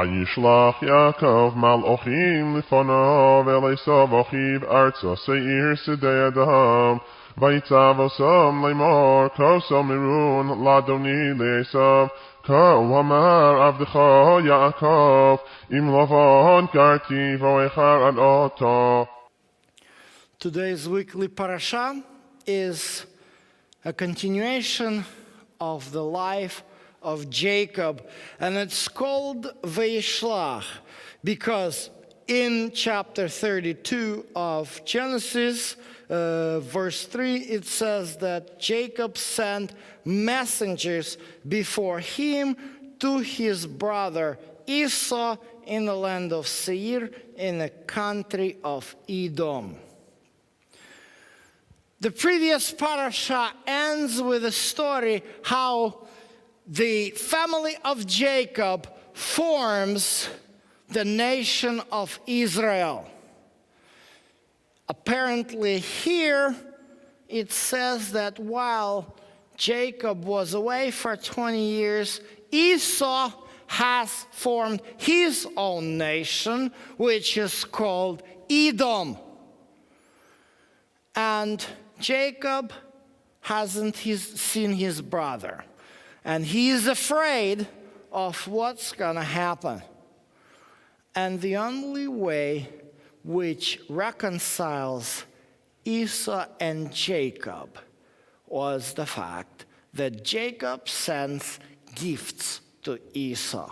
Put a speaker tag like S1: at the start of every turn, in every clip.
S1: Vayishlach Yaakov mal'ochim lifonav el Esav achiv arza seir sidei adam. Vayitzav osam lemor kosam mirun ladoni le'esav. Ko amar avdecha Yaakov im lavon karti vo'echar ad oto.
S2: Today's weekly parasha is a continuation of the life of Jacob, and it's called Vayishlach because in chapter 32 of Genesis, verse 3, it says that Jacob sent messengers before him to his brother Esau in the land of Seir in the country of Edom. The previous parasha ends with a story how the family of Jacob forms the nation of Israel. Apparently here it says that while Jacob was away for 20 years, Esau has formed his own nation, which is called Edom. And Jacob hasn't seen his brother. And he is afraid of what's going to happen. And the only way which reconciles Esau and Jacob was the fact that Jacob sends gifts to Esau.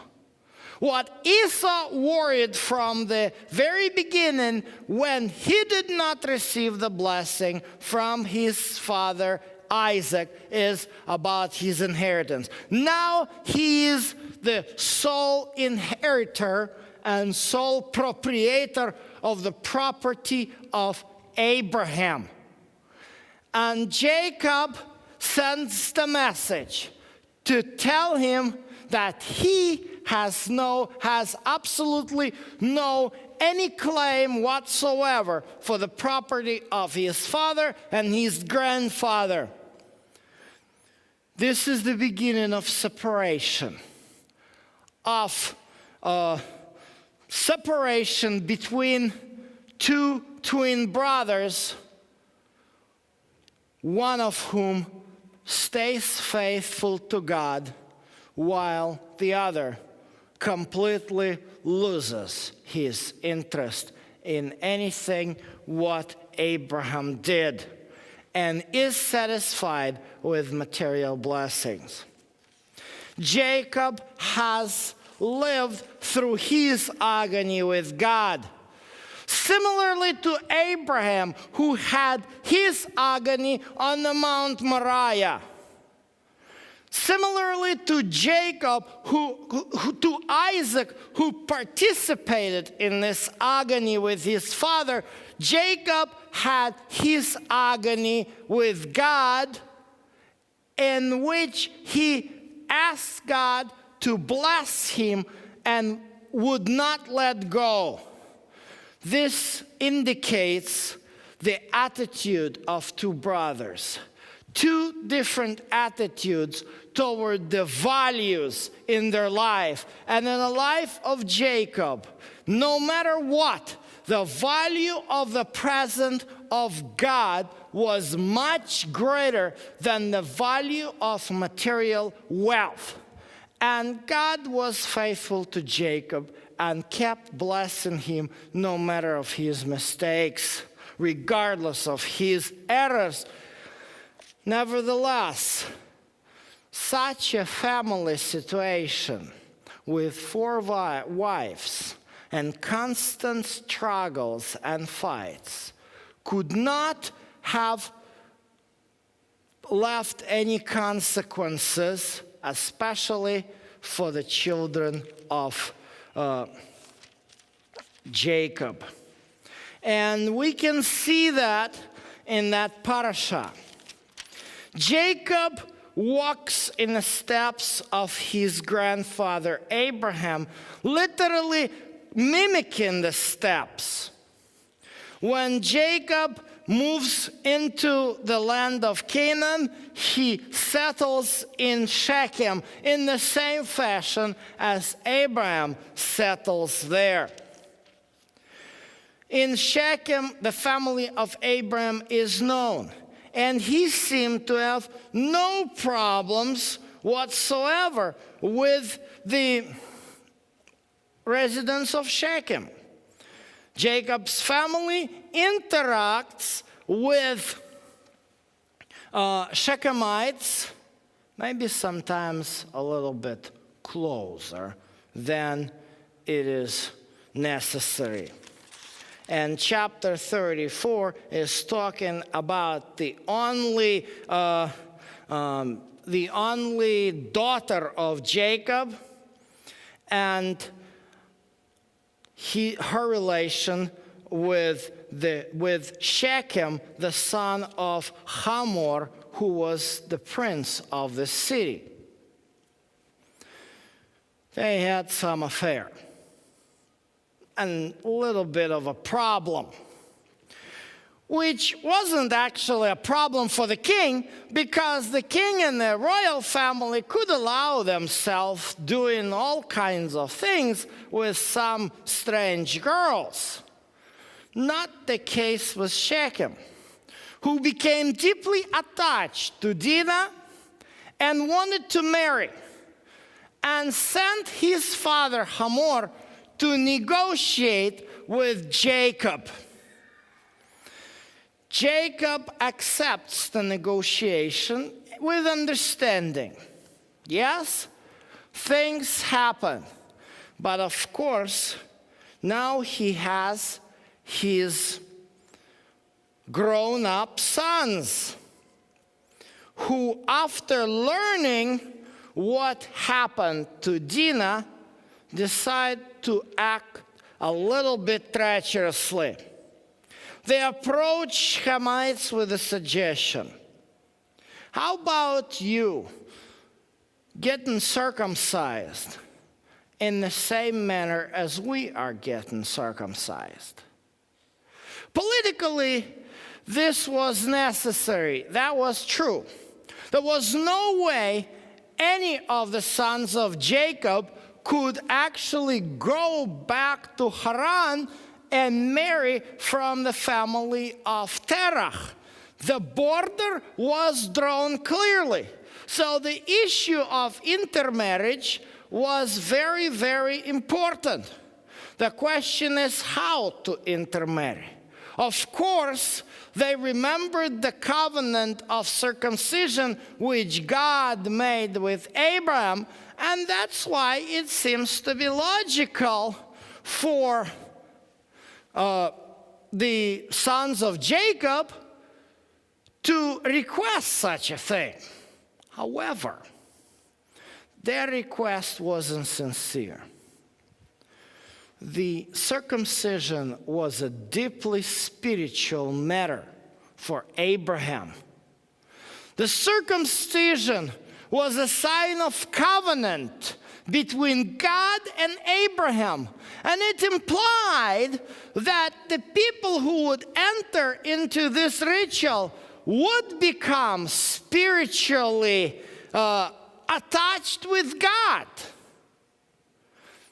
S2: What Esau worried from the very beginning when he did not receive the blessing from his father Isaac is about his inheritance. Now he is the sole inheritor and sole proprietor of the property of Abraham. And Jacob sends the message to tell him that he has absolutely no any claim whatsoever for the property of his father and his grandfather. This is the beginning of separation, separation between two twin brothers, one of whom stays faithful to God, while the other completely loses his interest in anything what Abraham did and is satisfied with material blessings. Jacob has lived through his agony with God, similarly to Abraham, who had his agony on the Mount Moriah. Similarly to Jacob, to Isaac, who participated in this agony with his father, Jacob had his agony with God, in which he asked God to bless him and would not let go. This indicates the attitude of two brothers. Two different attitudes toward the values in their life. And in the life of Jacob, no matter what, the value of the presence of God was much greater than the value of material wealth. And God was faithful to Jacob and kept blessing him no matter of his mistakes, regardless of his errors. Nevertheless, such a family situation with 4 wives and constant struggles and fights could not have left any consequences, especially for the children of Jacob. And we can see that in that parasha. Jacob walks in the steps of his grandfather Abraham, literally mimicking the steps. When Jacob moves into the land of Canaan, he settles in Shechem in the same fashion as Abraham settles there. In Shechem, the family of Abraham is known, and he seemed to have no problems whatsoever with the residents of Shechem. Jacob's family interacts with Shechemites, maybe sometimes a little bit closer than it is necessary. And chapter 34 is talking about the only daughter of Jacob and her relation with Shechem, the son of Hamor, who was the prince of the city. They had some affair, and a little bit of a problem, which wasn't actually a problem for the king, because the king and the royal family could allow themselves doing all kinds of things with some strange girls. Not the case with Shechem, who became deeply attached to Dinah and wanted to marry, and sent his father Hamor to negotiate with Jacob. Jacob accepts the negotiation with understanding. Yes, things happen, but of course, now he has his grown-up sons, who, after learning what happened to Dinah, decide to act a little bit treacherously. They approach Shechemites with a suggestion. How about you getting circumcised in the same manner as we are getting circumcised? Politically, this was necessary. That was true. There was no way any of the sons of Jacob could actually go back to Haran and marry from the family of Terach. The border was drawn clearly. So the issue of intermarriage was very, very important. The question is how to intermarry. Of course, they remembered the covenant of circumcision which God made with Abraham, and that's why it seems to be logical for the sons of Jacob to request such a thing. However, their request wasn't sincere. The circumcision was a deeply spiritual matter for Abraham. The circumcision was a sign of covenant between God and Abraham, and it implied that the people who would enter into this ritual would become spiritually attached with God.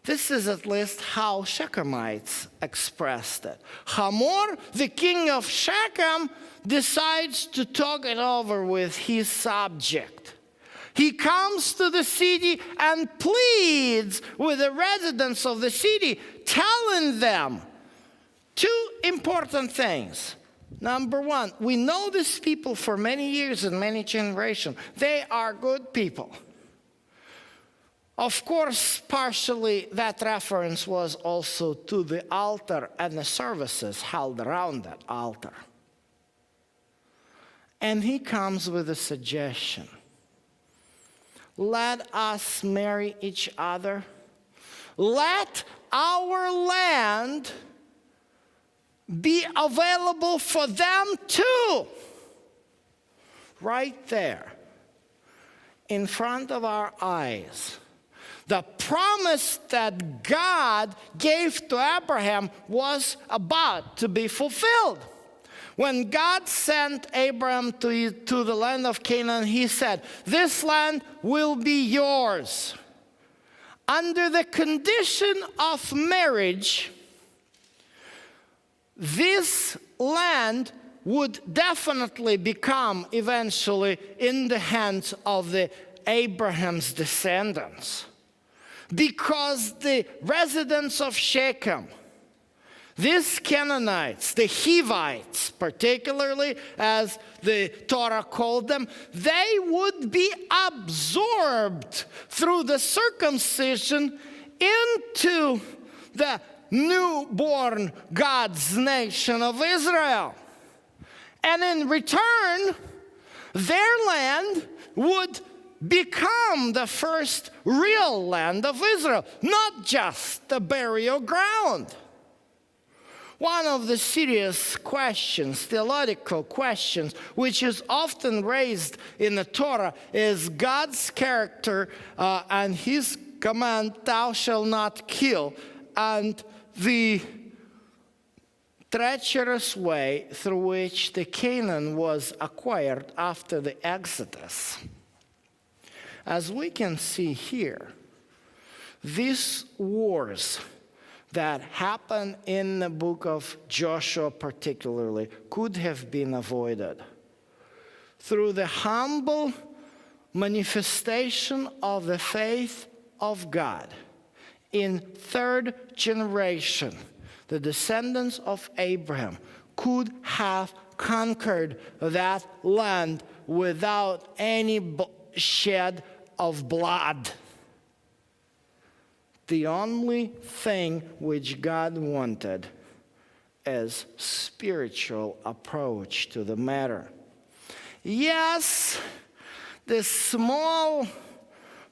S2: This is at least how Shechemites expressed it. Hamor, the king of Shechem, decides to talk it over with his subject. He comes to the city and pleads with the residents of the city, telling them two important things. Number one, we know these people for many years and many generations. They are good people. Of course, partially that reference was also to the altar and the services held around that altar. And he comes with a suggestion. Let us marry each other. Let our land be available for them too. Right there, in front of our eyes. The promise that God gave to Abraham was about to be fulfilled. When God sent Abraham to the land of Canaan, he said, "This land will be yours." Under the condition of marriage, this land would definitely become eventually in the hands of the Abraham's descendants. Because the residents of Shechem, these Canaanites, the Hivites, particularly as the Torah called them, they would be absorbed through the circumcision into the newborn God's nation of Israel. And in return, their land would become the first real land of Israel, not just the burial ground. One of the serious questions, theological questions, which is often raised in the Torah is God's character and his command, "Thou shalt not kill," and the treacherous way through which the Canaan was acquired after the Exodus. As we can see here, these wars that happened in the book of Joshua particularly could have been avoided through the humble manifestation of the faith of God. In third generation, the descendants of Abraham could have conquered that land without any shed of blood. The only thing which God wanted is spiritual approach to the matter. Yes, the small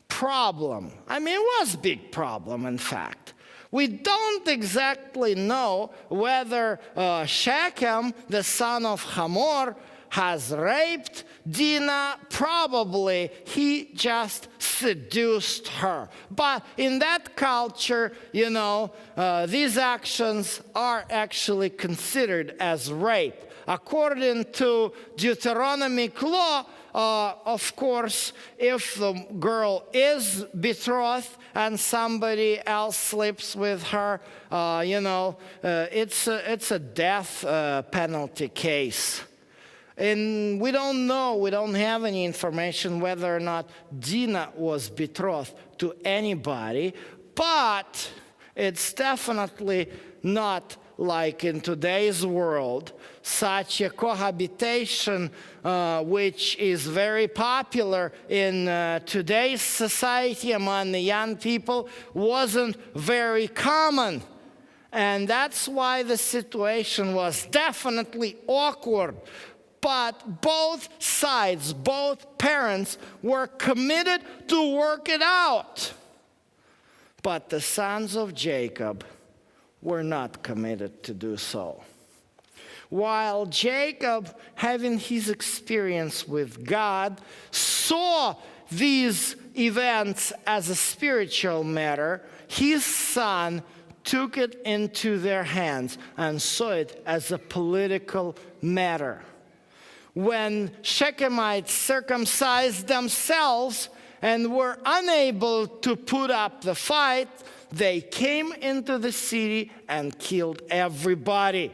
S2: problem, it was a big problem in fact. We don't exactly know whether Shechem, the son of Hamor, has raped Dinah. Probably he just seduced her. But in that culture, these actions are actually considered as rape. According to Deuteronomic law, of course, if the girl is betrothed and somebody else sleeps with her, it's a death penalty case. And we don't know, we don't have any information whether or not Dinah was betrothed to anybody, but it's definitely not like in today's world, such a cohabitation which is very popular in today's society among the young people wasn't very common. And that's why the situation was definitely awkward. But both sides, both parents were committed to work it out. But the sons of Jacob were not committed to do so. While Jacob, having his experience with God, saw these events as a spiritual matter, his son took it into their hands and saw it as a political matter. When Shechemites circumcised themselves and were unable to put up the fight, they came into the city and killed everybody.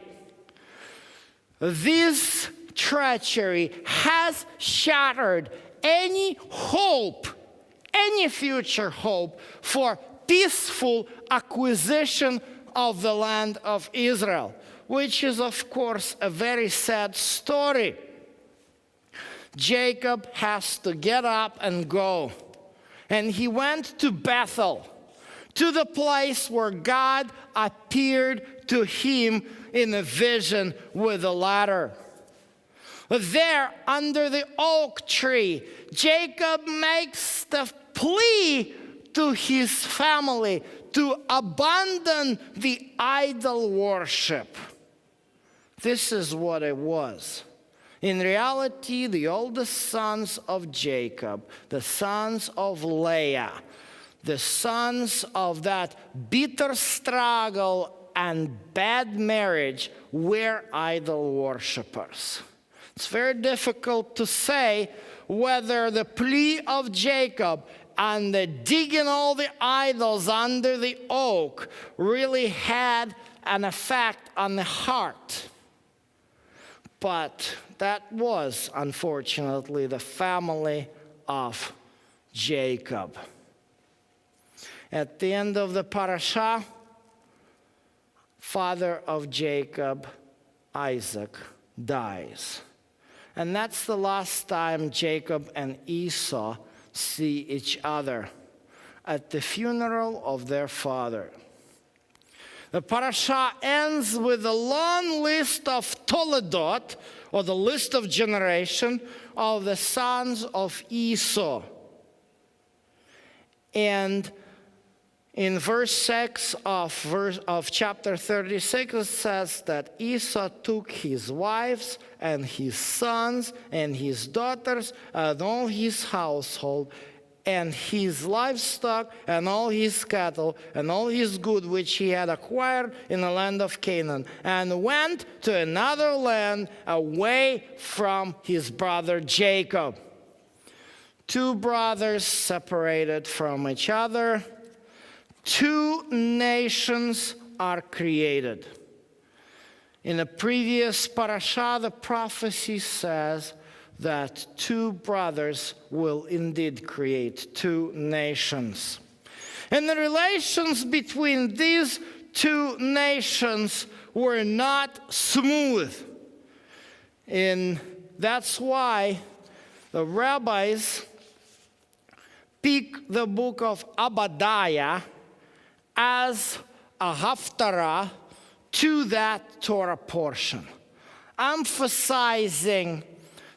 S2: This treachery has shattered any hope, any future hope for peaceful acquisition of the land of Israel, which is, of course, a very sad story. Jacob has to get up and go. And he went to Bethel, to the place where God appeared to him in a vision with a ladder. There, under the oak tree, Jacob makes the plea to his family to abandon the idol worship. This is what it was. In reality, the oldest sons of Jacob, the sons of Leah, the sons of that bitter struggle and bad marriage were idol worshippers. It's very difficult to say whether the plea of Jacob and the digging all the idols under the oak really had an effect on the heart. But that was, unfortunately, the family of Jacob. At the end of the parasha, father of Jacob, Isaac, dies. And that's the last time Jacob and Esau see each other, at the funeral of their father. The parasha ends with a long list of toledot, or the list of generation of the sons of Esau. And in verse 6 of chapter 36, it says that Esau took his wives and his sons and his daughters and all his household and his livestock and all his cattle and all his good which he had acquired in the land of Canaan, and went to another land away from his brother Jacob. Two brothers separated from each other. Two nations are created. In the previous parasha, the prophecy says that two brothers will indeed create two nations. And the relations between these two nations were not smooth. And that's why the rabbis pick the book of Obadiah as a haftarah to that Torah portion, emphasizing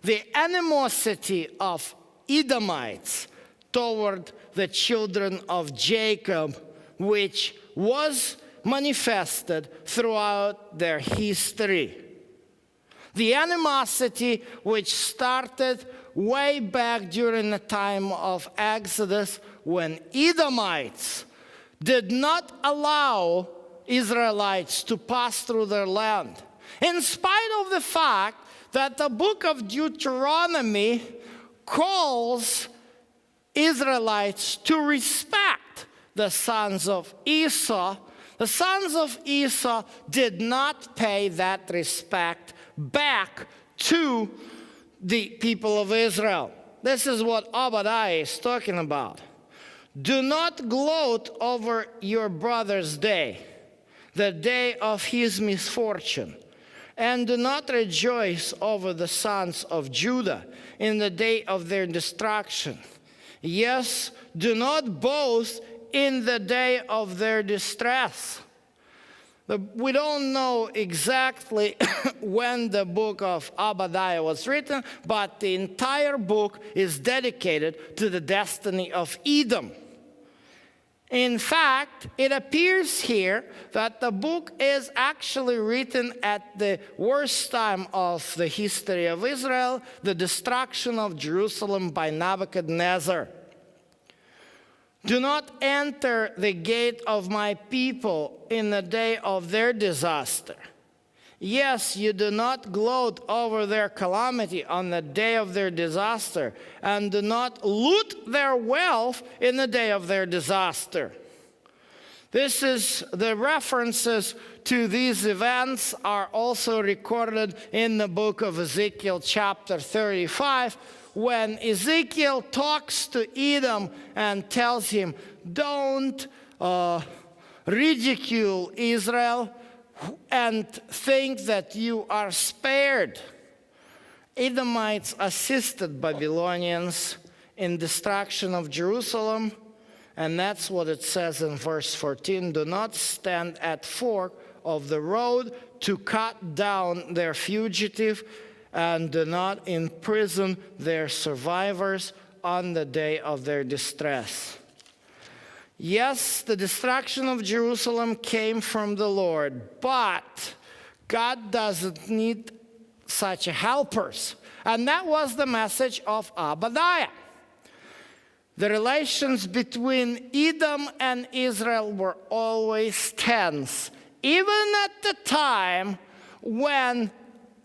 S2: the animosity of Edomites toward the children of Jacob, which was manifested throughout their history. The animosity which started way back during the time of Exodus, when Edomites did not allow Israelites to pass through their land, in spite of the fact that the book of Deuteronomy calls Israelites to respect the sons of Esau. The sons of Esau did not pay that respect back to the people of Israel. This is what Obadiah is talking about. Do not gloat over your brother's day, the day of his misfortune, and do not rejoice over the sons of Judah in the day of their destruction. Yes, do boast in the day of their distress. We don't know exactly when the book of Obadiah was written, but the entire book is dedicated to the destiny of Edom. In fact, it appears here that the book is actually written at the worst time of the history of Israel, the destruction of Jerusalem by Nebuchadnezzar. Do not enter the gate of my people in the day of their disaster. Yes, you do not gloat over their calamity on the day of their disaster, and do not loot their wealth in the day of their disaster. This is the references to these events are also recorded in the book of Ezekiel chapter 35, when Ezekiel talks to Edom and tells him, don't ridicule Israel and think that you are spared. Edomites assisted Babylonians in destruction of Jerusalem, and that's what it says in verse 14. Do not stand at fork of the road to cut down their fugitive, and do not imprison their survivors on the day of their distress. Yes, the destruction of Jerusalem came from the Lord, but God doesn't need such helpers. And that was the message of Obadiah. The relations between Edom and Israel were always tense, even at the time when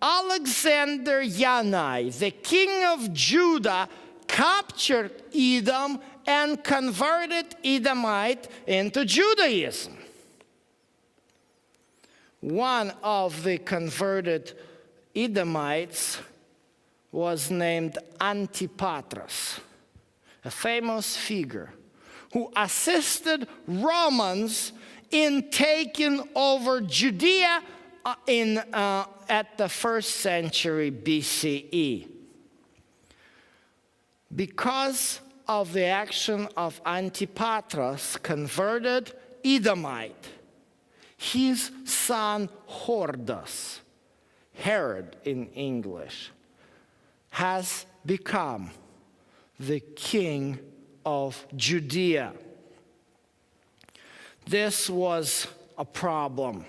S2: Alexander Yanai, the king of Judah, captured Edom and converted Edomite into Judaism. One of the converted Edomites was named Antipatris, a famous figure who assisted Romans in taking over Judea at the 1st century BCE. Because of the action of Antipatris, converted Edomite, his son Hordas, Herod in English, has become the king of Judea. This was a problem.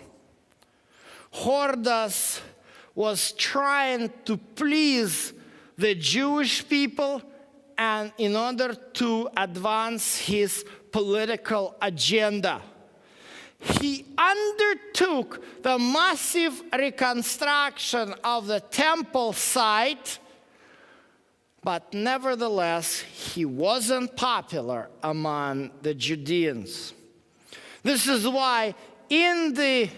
S2: Hordas was trying to please the Jewish people and in order to advance his political agenda. He undertook the massive reconstruction of the temple site, but nevertheless, he wasn't popular among the Judeans. This is why in the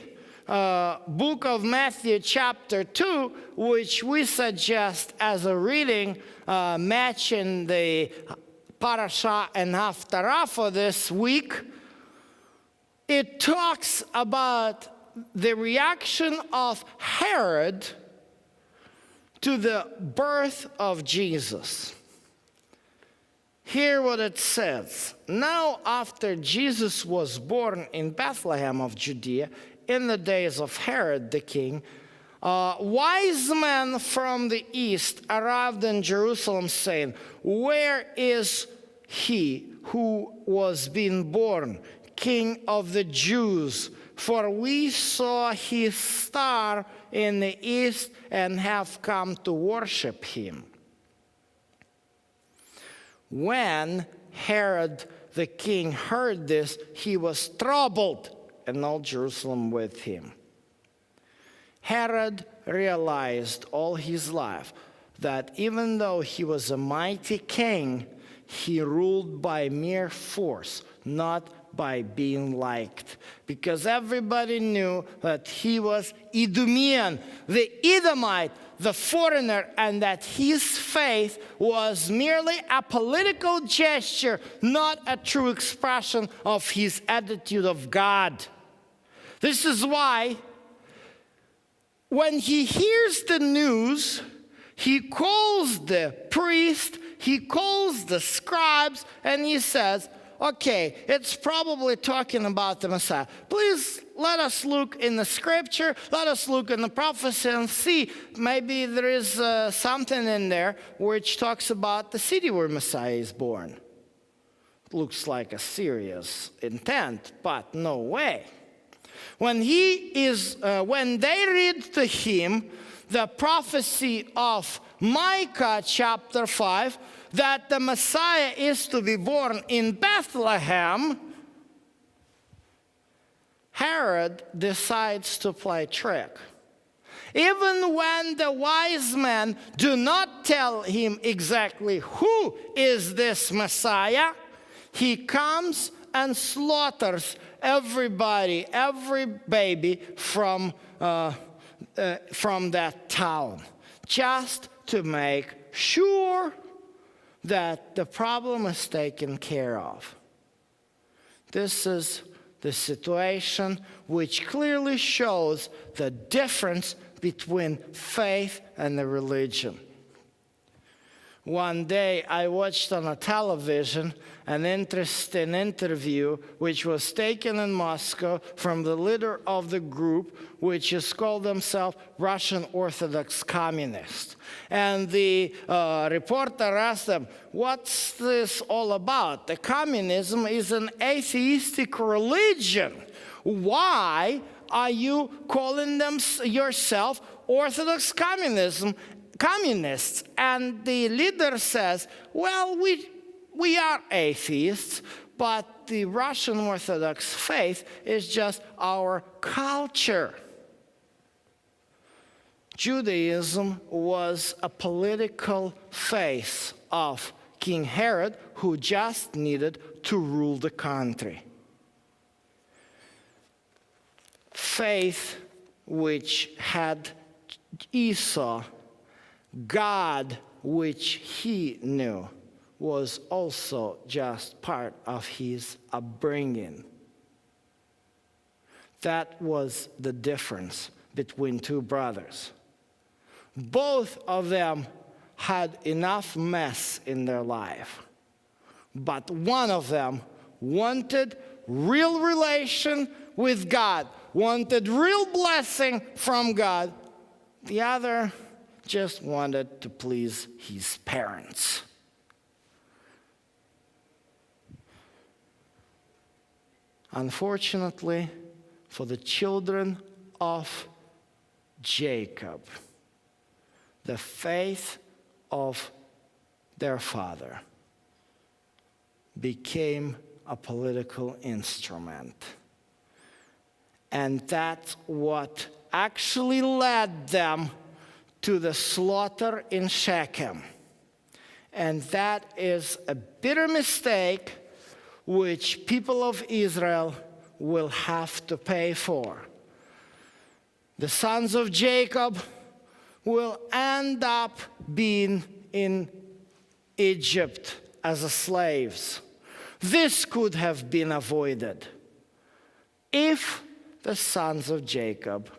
S2: book of Matthew chapter 2, which we suggest as a reading matching the parasha and haftarah for this week, it talks about the reaction of Herod to the birth of Jesus. Hear what it says. Now, after Jesus was born in Bethlehem of Judea, in the days of Herod the king, wise men from the east arrived in Jerusalem, saying, "Where is he who was being born, King of the Jews? For we saw his star in the east and have come to worship him." When Herod the king heard this, he was troubled, and all Jerusalem with him. Herod realized all his life that even though he was a mighty king, he ruled by mere force, not by being liked, because everybody knew that he was Edomian, the Edomite, the foreigner, and that his faith was merely a political gesture, not a true expression of his attitude of God. This is why when he hears the news, he calls the priest, he calls the scribes, and he says, "Okay, it's probably talking about the Messiah. Please let us look in the scripture, let us look in the prophecy and see. Maybe there is something in there which talks about the city where Messiah is born." Looks like a serious intent, but no way. When they read to him the prophecy of Micah chapter 5, that the Messiah is to be born in Bethlehem, Herod decides to play trick. Even when the wise men do not tell him exactly who is this Messiah, he comes and slaughters everybody, every baby from that town, just to make sure that the problem is taken care of. This is the situation which clearly shows the difference between faith and the religion. One day I watched on a television an interesting interview which was taken in Moscow from the leader of the group, which is called themselves Russian Orthodox Communists. And the reporter asked them, "What's this all about? The communism is an atheistic religion. Why are you calling them yourself Orthodox communists?" And the leader says, "Well, we are atheists, but the Russian Orthodox faith is just our culture. Judaism was a political faith of King Herod, who just needed to rule the country. Faith which had Esau, God which he knew, was also just part of his upbringing. That was the difference between two brothers. Both of them had enough mess in their life, but one of them wanted real relation with God, wanted real blessing from God. The other just wanted to please his parents. Unfortunately, for the children of Jacob, the faith of their father became a political instrument. And that's what actually led them to the slaughter in Shechem. And that is a bitter mistake which people of Israel will have to pay for. The sons of Jacob will end up being in Egypt as slaves. This could have been avoided if the sons of Jacob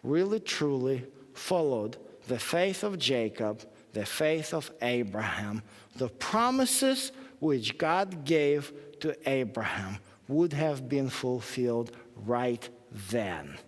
S2: really truly followed the faith of Jacob, the faith of Abraham. The promises which God gave to Abraham would have been fulfilled right then.